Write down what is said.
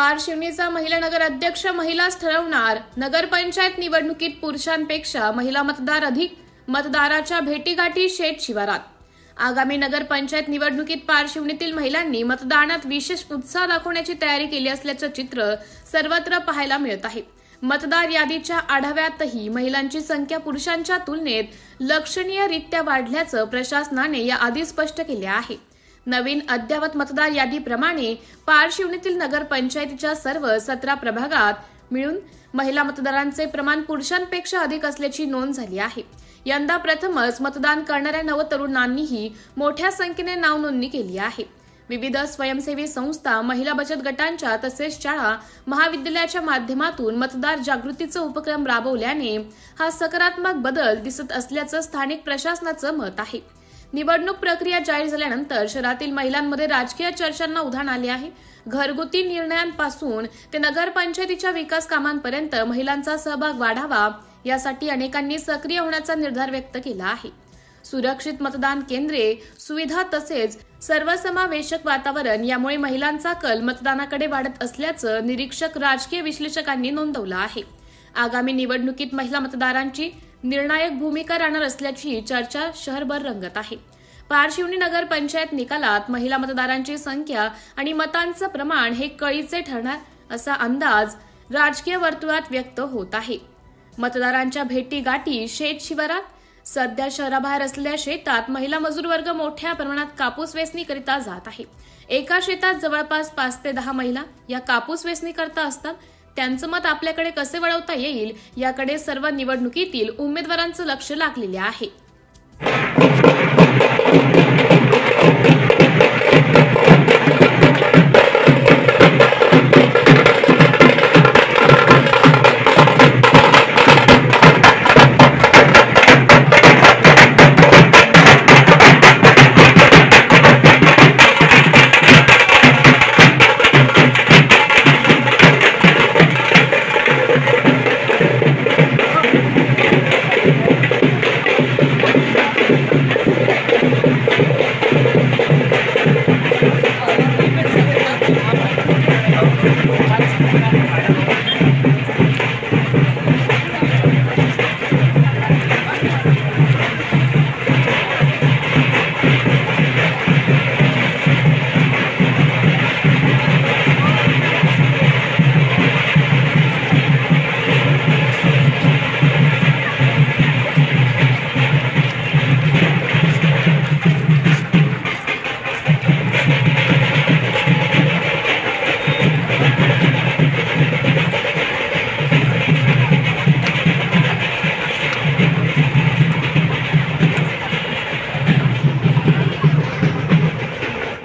पारशिवनीचा महिला नगर अध्यक्ष महिलाच ठरवणार. नगरपंचायत निवडणुकीत पुरुषांपेक्षा महिला मतदार अधिक. मतदाराच्या भेटीगाठी शेत शिवारात. आगामी नगरपंचायत निवडणुकीत पारशिवनीतील महिलांनी मतदानात विशेष उत्साह दाखवण्याची तयारी केली असल्याचं चित्र सर्वत्र पाहायला मिळत आहे. मतदार यादीच्या आढाव्यातही महिलांची संख्या पुरुषांच्या तुलनेत लक्षणीयरित्या वाढल्याचं प्रशासनाने याआधी स्पष्ट केले आहे. नवीन अद्ययावत मतदार यादीप्रमाणे पारशिवनीतील नगरपंचायतीच्या सर्व 17 प्रभागात मिळून महिला मतदारांचे प्रमाण पुरुषांपेक्षा अधिक असल्याची नोंद झाली आहे. यंदा प्रथमच मतदान करणाऱ्या नवतरुणांनीही मोठ्या संख्येने नाव नोंदणी केली आहे. विविध स्वयंसेवी संस्था, महिला बचत गटांच्या तसेच शाळा महाविद्यालयाच्या माध्यमातून मतदार जागृतीचा उपक्रम राबवल्याने हा सकारात्मक बदल दिसत असल्याचं स्थानिक प्रशासनाचं मत आहे. निवडणूक प्रक्रिया जाहीर झाल्यानंतर शहरातील महिलांमध्ये राजकीय चर्चांना उधाण आले आहे. घरगुती निर्णयांपासून ते नगरपंचायतीच्या विकास कामांपर्यंत महिलांचा सहभाग वाढावा यासाठी अनेकांनी सक्रिय होण्याचा निर्धार व्यक्त केला आहे. सुरक्षित मतदान केंद्रे, सुविधा तसेच सर्वसमावेशक वातावरण यामुळे महिलांचा कल मतदानाकडे वाढत असल्याचं निरीक्षक, राजकीय विश्लेषकांनी नोंदवलं आहे. आगामी निवडणुकीत महिला मतदारांची निर्णायक भूमिका राहणार असल्याची चर्चा शहरभर रंगत आहे. पारशिवनी नगरपंचायत निकालात महिला मतदारांची संख्या आणि मतांचं प्रमाण हे कळीचे ठरणार असा अंदाज राजकीय वर्तुळात व्यक्त होत आहे. मतदारांच्या भेटीगाठी शेत शिवारात. सध्या शहराबाहेर असलेल्या शेतात महिला मजूर वर्ग मोठ्या प्रमाणात कापूस वेचणीकरिता जात आहे. एका शेतात जवळपास 5 ते 10 महिला या कापूस वेचणीकरता असतात. त्यांचं मत आपल्याकडे कसे वळवता येईल याकडे सर्व निवडणुकीतील उमेदवारांचं लक्ष लागलेले आहे.